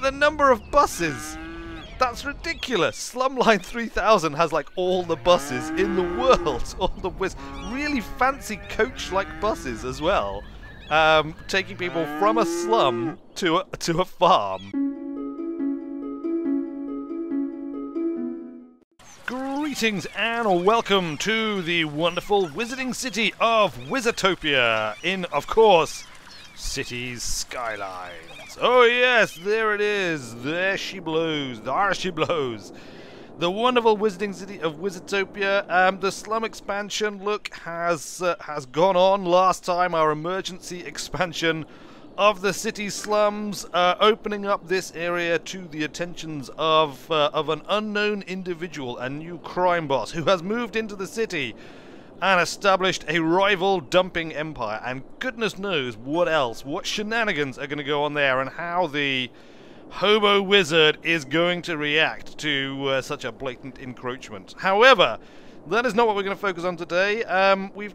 the number of buses! That's ridiculous! Slumline 3000 has like all the buses in the world! All the really fancy coach-like buses as well. Taking people from a slum to a farm. Greetings and welcome to the wonderful wizarding city of Wizardtopia in, of course, Cities Skylines. Oh yes, there it is. There she blows. There she blows. The wonderful wizarding city of Wizardtopia. The slum expansion, look, has gone on. Last time, our emergency expansion of the city slums, opening up this area to the attentions of an unknown individual, a new crime boss who has moved into the city and established a rival dumping empire. And goodness knows what else, what shenanigans are going to go on there, and how the Hobo Wizard is going to react to such a blatant encroachment. However, that is not what we're going to focus on today. We've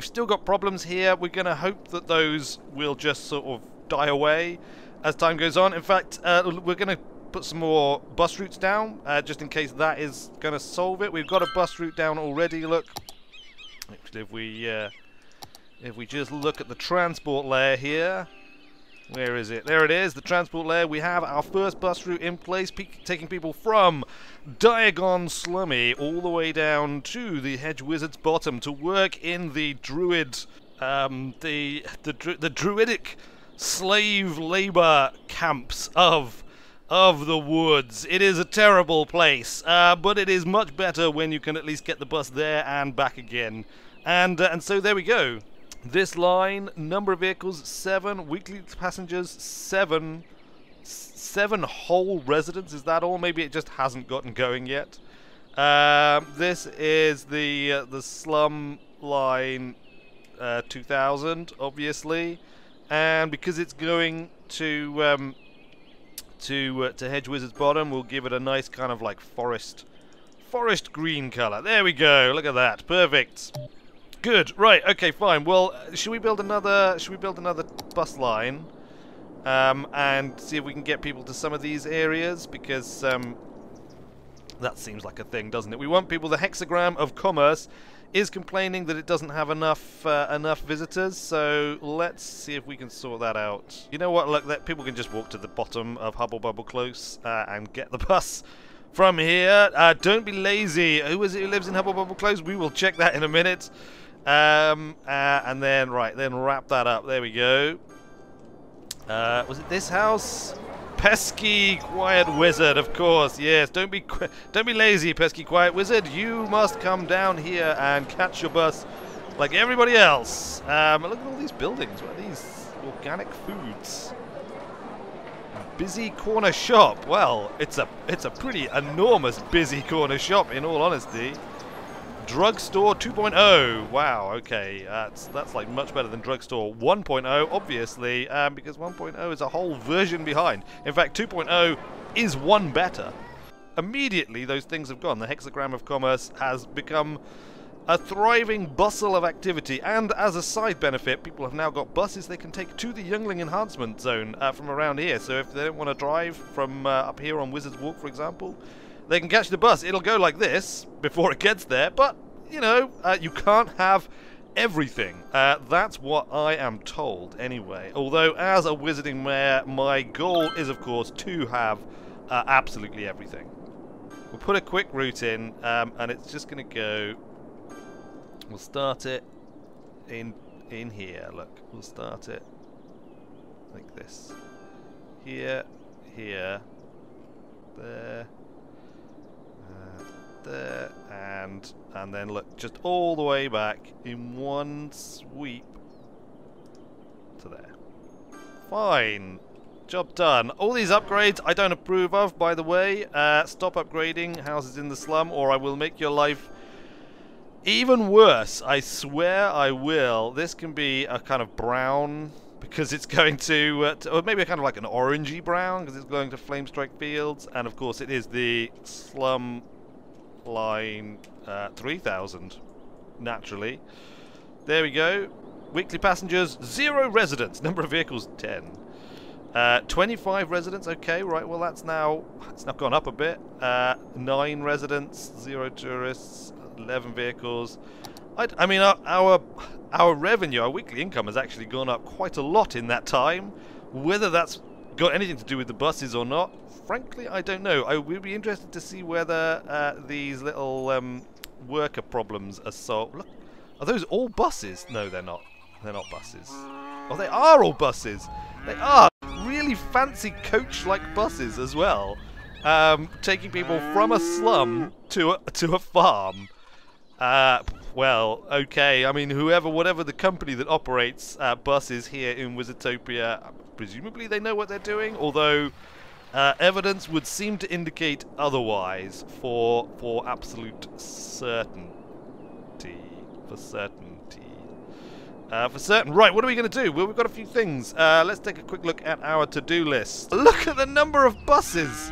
still got problems here. We're going to hope that those will just sort of die away as time goes on. In fact, we're going to put some more bus routes down, just in case that is going to solve it. We've got a bus route down already, look. Actually, if we just look at the transport layer here. Where is it? There it is, the transport layer. We have our first bus route in place, taking people from Diagon Slummy all the way down to the Hedge Wizard's bottom to work in the druid, the druidic slave labor camps of the woods. It is a terrible place, but it is much better when you can at least get the bus there and back again. And so there we go. This line, number of vehicles 7, weekly passengers 7, 7 whole residents. Is that all? Maybe it just hasn't gotten going yet. This is the Slumline 2000, obviously, and because it's going to Hedge Wizard's bottom, we'll give it a nice kind of like forest green color. There we go. Look at that. Perfect. Good. Right. Okay. Fine. Well, should we build another bus line, and see if we can get people to some of these areas, because that seems like a thing, doesn't it? We want people. The hexagram of commerce is complaining that it doesn't have enough visitors. So let's see if we can sort that out. You know what? Look, people can just walk to the bottom of Hubble Bubble Close and get the bus from here. Don't be lazy. Who is it who lives in Hubble Bubble Close? We will check that in a minute. And then wrap that up. There we go. Was it this house? Pesky Quiet Wizard, of course. Yes. Don't be lazy, Pesky Quiet Wizard. You must come down here and catch your bus like everybody else. Look at all these buildings. What are these? Organic foods. Busy corner shop. Well, it's a pretty enormous busy corner shop, in all honesty. Drugstore 2.0. Wow, okay. That's like much better than Drugstore 1.0, obviously, because 1.0 is a whole version behind. In fact, 2.0 is one better. Immediately, those things have gone. The hexagram of commerce has become a thriving bustle of activity, and as a side benefit, people have now got buses they can take to the Youngling Enhancement Zone from around here. So if they don't want to drive from up here on Wizard's Walk, for example, they can catch the bus. It'll go like this before it gets there, but, you know, you can't have everything. That's what I am told, anyway. Although, as a wizarding mayor, my goal is, of course, to have absolutely everything. We'll put a quick route in, and it's just going to go... We'll start it in here. Look, we'll start it like this. Here, there, there, and then look, just all the way back in one sweep to there. Fine. Job done. All these upgrades I don't approve of, by the way. Stop upgrading houses in the slum, or I will make your life even worse. I swear I will. This can be a kind of brown, because it's going to or maybe a kind of like an orangey brown, because it's going to Flame Strike Fields, and of course it is the Slumline 3000, naturally. There we go. Weekly passengers, 0 residents. Number of vehicles, 10. 25 residents, okay, right, well it's now gone up a bit. 9 residents, 0 tourists, 11 vehicles. I mean, our revenue, our weekly income has actually gone up quite a lot in that time. Whether that's got anything to do with the buses or not, frankly, I don't know. I would be interested to see whether these little worker problems are solved. Look, are those all buses? No, they're not. They're not buses. Oh, they are all buses. They are really fancy coach-like buses as well, taking people from a slum to a farm. Well, okay. I mean, whatever the company that operates buses here in Wizardtopia, presumably they know what they're doing. Although evidence would seem to indicate otherwise for absolute certainty. For certain. Right, what are we going to do? Well, we've got a few things. Let's take a quick look at our to-do list. Look at the number of buses!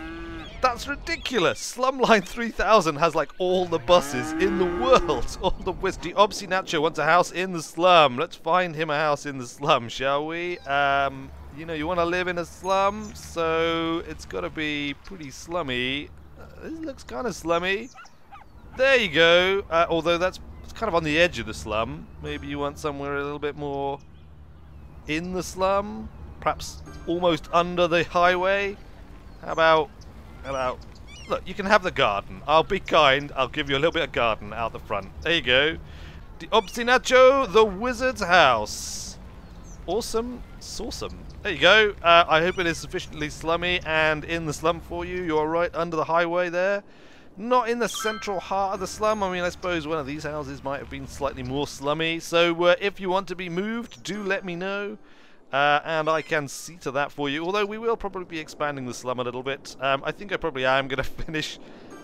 That's ridiculous! Slumline 3000 has like all the buses in the world. All the Wizzy Obsi Nacho wants a house in the slum. Let's find him a house in the slum, shall we? You know, you want to live in a slum, so it's got to be pretty slummy. This looks kind of slummy. There you go. Although it's kind of on the edge of the slum. Maybe you want somewhere a little bit more in the slum, perhaps almost under the highway. How about look, you can have the garden. I'll be kind. I'll give you a little bit of garden out the front. There you go. The Obstinacho, the Wizard's house. Awesome. Awesome. There you go. I hope it is sufficiently slummy and in the slum for you. You're right under the highway there. Not in the central heart of the slum. I mean, I suppose one of these houses might have been slightly more slummy. So if you want to be moved, do let me know. And I can see to that for you. Although we will probably be expanding the slum a little bit. I think I probably am going to finish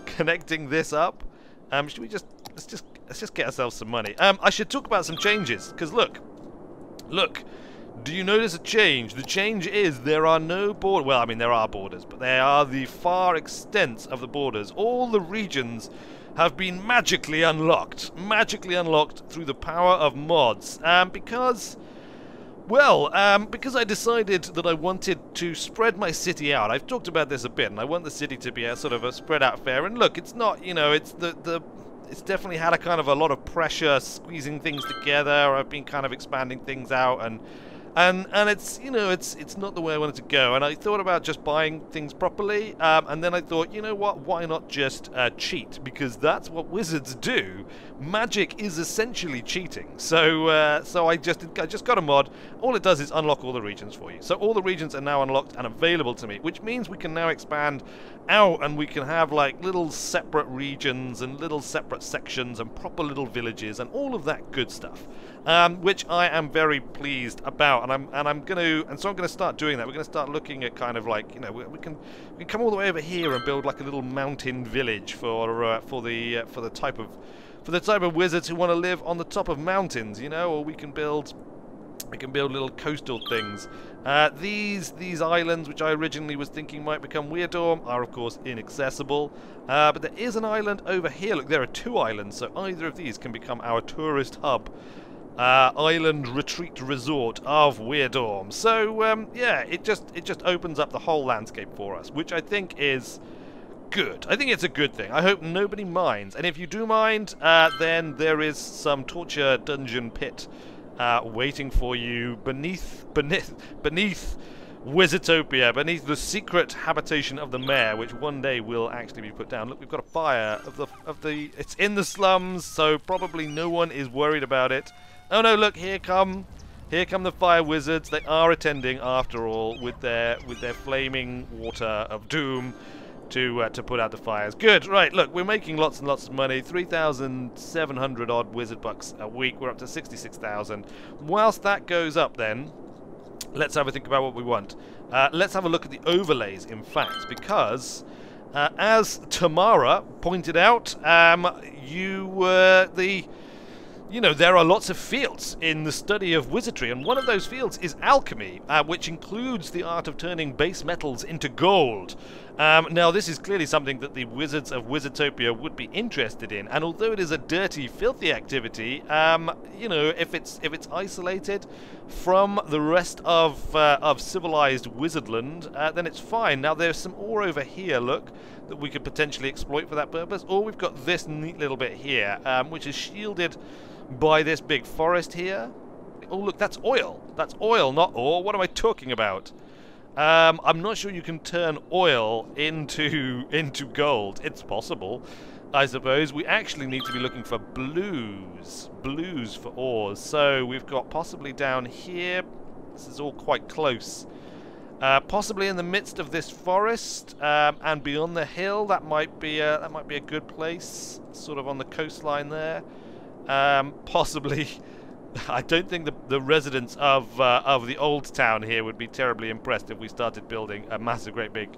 connecting this up. Should we let's just get ourselves some money. I should talk about some changes, because look. Do you notice a change? The change is there are no borders. Well, I mean, there are borders, but they are the far extents of the borders. All the regions have been magically unlocked through the power of mods. Because I decided that I wanted to spread my city out. I've talked about this a bit, and I want the city to be a sort of a spread out affair. And look, it's not, you know, it's it's definitely had a kind of a lot of pressure squeezing things together. I've been kind of expanding things out, and it's, you know, it's not the way I wanted to go. And I thought about just buying things properly, and then I thought, you know what, why not just cheat? Because that's what wizards do. Magic is essentially cheating. So I just got a mod. All it does is unlock all the regions for you. So all the regions are now unlocked and available to me, which means we can now expand out, and we can have like little separate regions and little separate sections and proper little villages and all of that good stuff, which I am very pleased about. And I'm gonna start doing that. We're gonna start looking at kind of like, you know, we can come all the way over here and build like a little mountain village for the type of wizards who want to live on the top of mountains, you know, or we can build little coastal things. These islands, which I originally was thinking might become Weirdorm, are of course inaccessible. But there is an island over here. Look, there are 2 islands, so either of these can become our tourist hub. Island retreat resort of Weirdorm. So yeah, it just opens up the whole landscape for us, which I think is good. I think it's a good thing. I hope nobody minds. And if you do mind, then there is some torture dungeon pit waiting for you beneath Wizardtopia, beneath the secret habitation of the mayor, which one day will actually be put down. Look, we've got a fire it's in the slums, so probably no one is worried about it. Oh no, look, here come the fire wizards. They are attending after all with their flaming water of doom to put out the fires. Good, right, look, we're making lots and lots of money. 3,700 odd wizard bucks a week. We're up to 66,000. Whilst that goes up then, let's have a think about what we want. Let's have a look at the overlays, in fact, because as Tamara pointed out, you know, there are lots of fields in the study of wizardry, and one of those fields is alchemy, which includes the art of turning base metals into gold. Now, this is clearly something that the Wizards of Wizardtopia would be interested in, and although it is a dirty, filthy activity, you know, if it's isolated from the rest of civilized Wizardland, then it's fine. Now, there's some ore over here, look, that we could potentially exploit for that purpose, or we've got this neat little bit here, which is shielded by this big forest here. Oh, look, that's oil. That's oil, not ore. What am I talking about? I'm not sure you can turn oil into gold. It's possible, I suppose. We actually need to be looking for blues for ores. So we've got possibly down here. This is all quite close. Possibly in the midst of this forest and beyond the hill. That might be a good place, sort of on the coastline there. Possibly. I don't think the residents of the old town here would be terribly impressed if we started building a massive, great big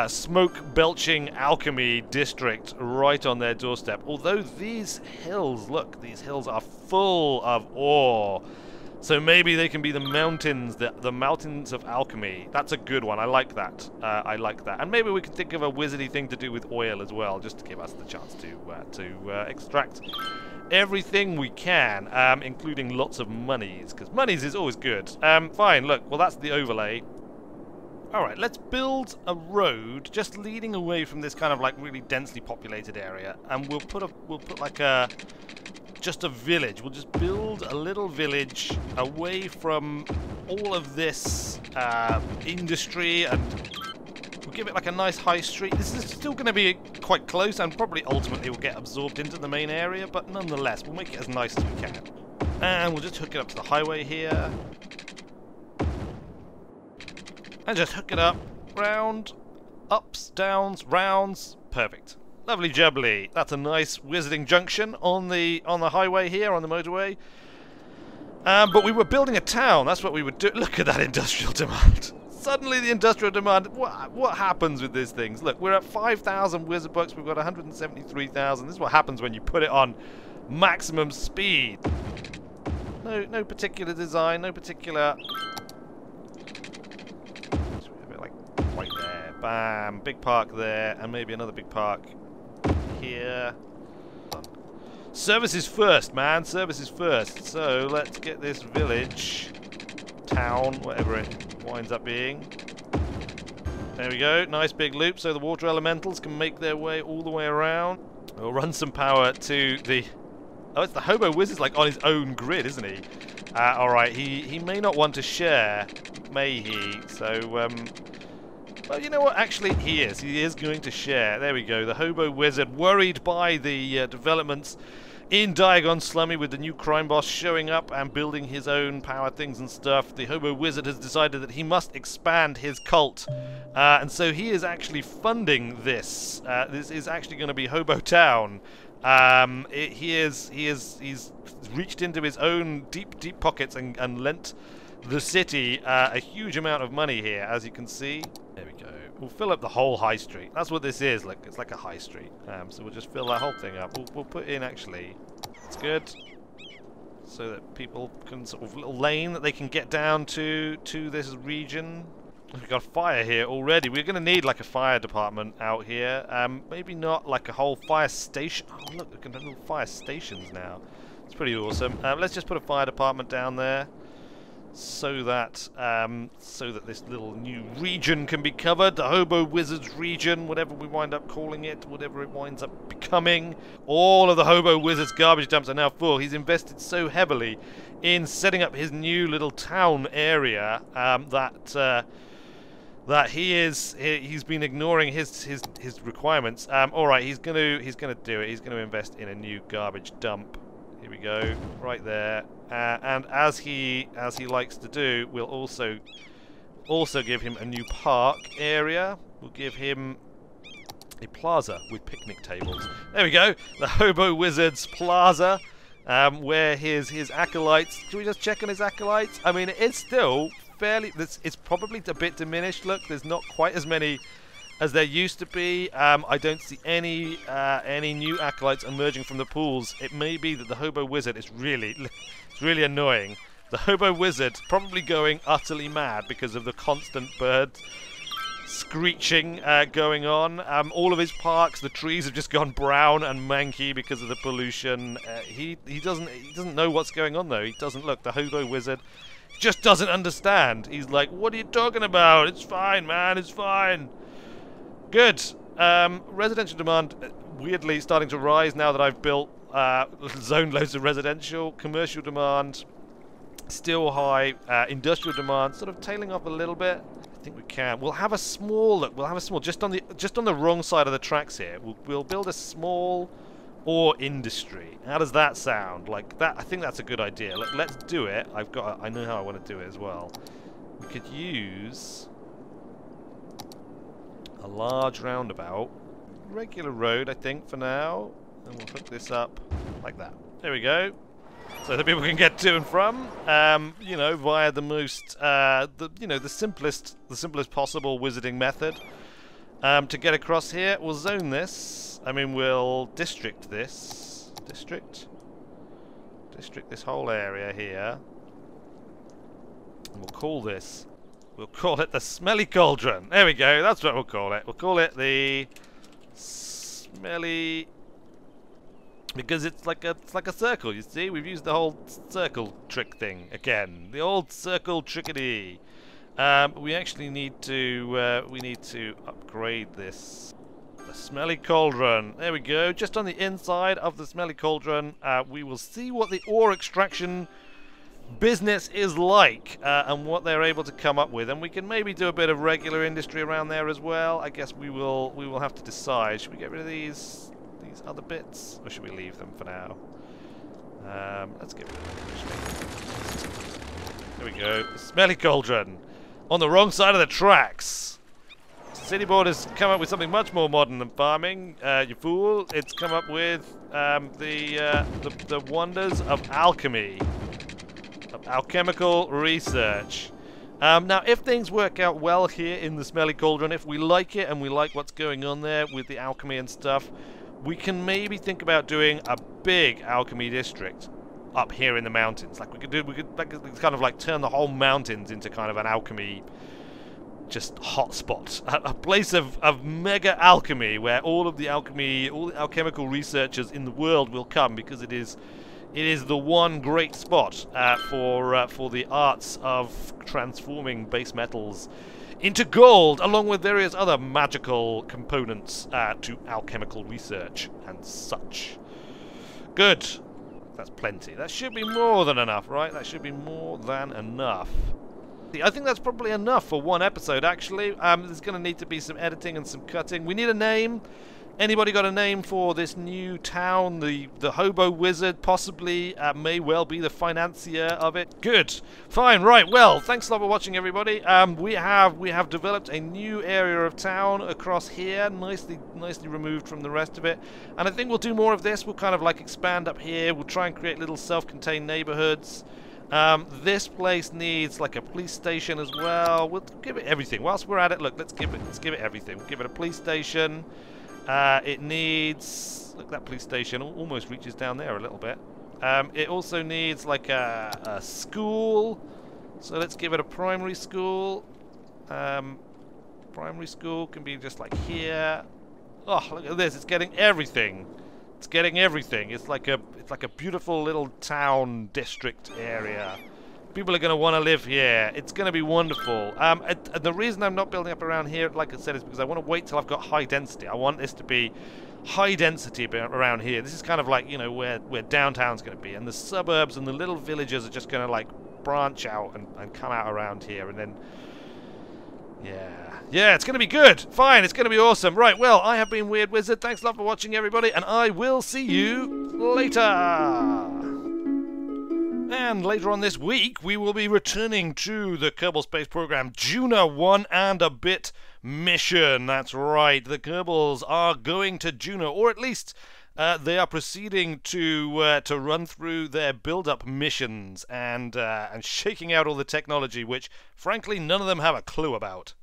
smoke-belching alchemy district right on their doorstep. Although these hills, look, these hills are full of ore. So maybe they can be the mountains, the mountains of alchemy. That's a good one. I like that. I like that. And maybe we could think of a wizardy thing to do with oil as well, just to give us the chance to extract everything we can, including lots of monies, because monies is always good. Fine, look, well, that's the overlay. Alright, let's build a road just leading away from this kind of like really densely populated area, and we'll put like just a village. We'll just build a little village away from all of this industry, and we'll give it like a nice high street. This is still going to be quite close, and probably ultimately will get absorbed into the main area, but nonetheless, we'll make it as nice as we can. And we'll just hook it up to the highway here. And just hook it up. Round, ups, downs, rounds. Perfect. Lovely jubbly. That's a nice wizarding junction on the highway here, on the motorway. But we were building a town. That's what we would do. Look at that industrial demand. Suddenly the industrial demand. What happens with these things? Look, we're at 5,000 wizard books. We've got 173,000. This is what happens when you put it on maximum speed. No particular design. No particular. Like right there. Bam. Big park there, and maybe another big park here. Services first, man. Services first. So let's get this village, town, whatever it winds up being. There we go. Nice big loop, so the water elementals can make their way all the way around. We'll run some power to the. Oh, it's the Hobo Wizards, like on his own grid, isn't he? All right. He may not want to share, may he? So well, you know what? Actually, he is. He is going to share. There we go. The Hobo Wizard, worried by the developments in Diagon Slummy with the new crime boss showing up and building his own power things and stuff. The Hobo Wizard has decided that he must expand his cult. And so he is funding this. This is actually going to be Hobo Town. He's reached into his own deep pockets and lent the city a huge amount of money here, as you can see. There we go. We'll fill up the whole high street. That's what this is. Like, it's like a high street. So we'll just fill that whole thing up. We'll put in, actually, it's good, so that people can sort of little lane that they can get down to this region. We've got a fire here already. We're going to need like a fire department out here. Maybe not like a whole fire station. Oh look, we can have little fire stations now. It's pretty awesome. Let's just put a fire department down there, so that this little new region can be covered. The Hobo Wizards region, whatever we wind up calling it, whatever it winds up becoming. All of the Hobo Wizards garbage dumps are now full. He's invested so heavily in setting up his new little town area that he's been ignoring his requirements. All right, he's gonna do it. He's gonna invest in a new garbage dump. Here we go, right there. And as he likes to do, we'll also give him a new park area. We'll give him a plaza with picnic tables. There we go, the Hobo Wizards Plaza, where his acolytes. Should we just check on his acolytes? I mean, it's still fairly. It's probably a bit diminished. Look, there's not quite as many as there used to be. I don't see any new acolytes emerging from the pools. It may be that the Hobo Wizard is it's really annoying. The Hobo Wizard probably going utterly mad because of the constant bird screeching going on. All of his parks, the trees have just gone brown and manky because of the pollution. He doesn't know what's going on though. He doesn't look. The Hobo Wizard just doesn't understand. He's like, "What are you talking about? It's fine, man. It's fine." Good. Residential demand weirdly starting to rise now that I've built zone loads of residential. Commercial demand still high. Industrial demand sort of tailing off a little bit. I think we can. We'll have a small look. We'll have a small just on the wrong side of the tracks here. We'll build a small ore industry. How does that sound? Like that? I think that's a good idea. Let's do it. I know how I want to do it as well. We could use a large roundabout, regular road, I think, for now, and we'll hook this up like that. There we go. So that people can get to and from, you know, via the most, the simplest possible wizarding method. To get across here, we'll zone this. I mean, we'll district this. District this whole area here. And we'll call this. We'll call it the Smelly Cauldron. There we go. That's what we'll call it. We'll call it the Smelly. Because it's like a circle, you see? We've used the whole circle trick thing again. The old circle trickety. We actually need to upgrade this. The Smelly Cauldron. There we go. Just on the inside of the Smelly Cauldron, we will see what the ore extraction business is like and what they're able to come up with. And we can maybe do a bit of regular industry around there as well. I guess we will have to decide. Should we get rid of these other bits, or should we leave them for now? Let's get rid of them. There we go. The Smelly Cauldron on the wrong side of the tracks. City Board has come up with something much more modern than farming. You fool! It's come up with the wonders of alchemy, of alchemical research. Now, if things work out well here in the Smelly Cauldron, if we like it and we like what's going on there with the alchemy and stuff, we can maybe think about doing a big alchemy district up here in the mountains. Like we could kind of like turn the whole mountains into kind of an alchemy just hotspot, a place of mega alchemy where all the alchemical researchers in the world will come, because it is the one great spot for the arts of transforming base metals into gold, along with various other magical components to alchemical research and such. Good. That's plenty. That should be more than enough, right? That should be more than enough. I think that's probably enough for one episode, actually. There's going to need to be some editing and some cutting. We need a name. Anybody got a name for this new town? The Hobo Wizard possibly may well be the financier of it. Good. Fine. Right. Well, thanks a lot for watching, everybody. We have developed a new area of town across here, nicely removed from the rest of it. And I think we'll do more of this. We'll kind of like expand up here. We'll try and create little self-contained neighborhoods. This place needs like a police station as well. We'll give it everything. Whilst we're at it, look, let's give it everything. We'll give it a police station. It needs, look, that police station almost reaches down there a little bit. It also needs like a school, so let's give it a primary school. Primary school can be just like here. Oh, look at this! It's getting everything. It's getting everything. It's like a beautiful little town district area. People are going to want to live here. It's going to be wonderful. The reason I'm not building up around here, like I said, is because I want to wait till I've got high density. I want this to be high density around here. This is kind of like, you know, where downtown's going to be. And the suburbs and the little villages are just going to, like, branch out and come out around here. And then, yeah, it's going to be good. Fine, it's going to be awesome. Right, well, I have been Weird Wizard. Thanks a lot for watching, everybody. And I will see you later. And later on this week, we will be returning to the Kerbal Space Program Juno 1 and a bit mission. That's right, the Kerbals are going to Juno, or at least they are proceeding to run through their build-up missions and shaking out all the technology, which, frankly, none of them have a clue about.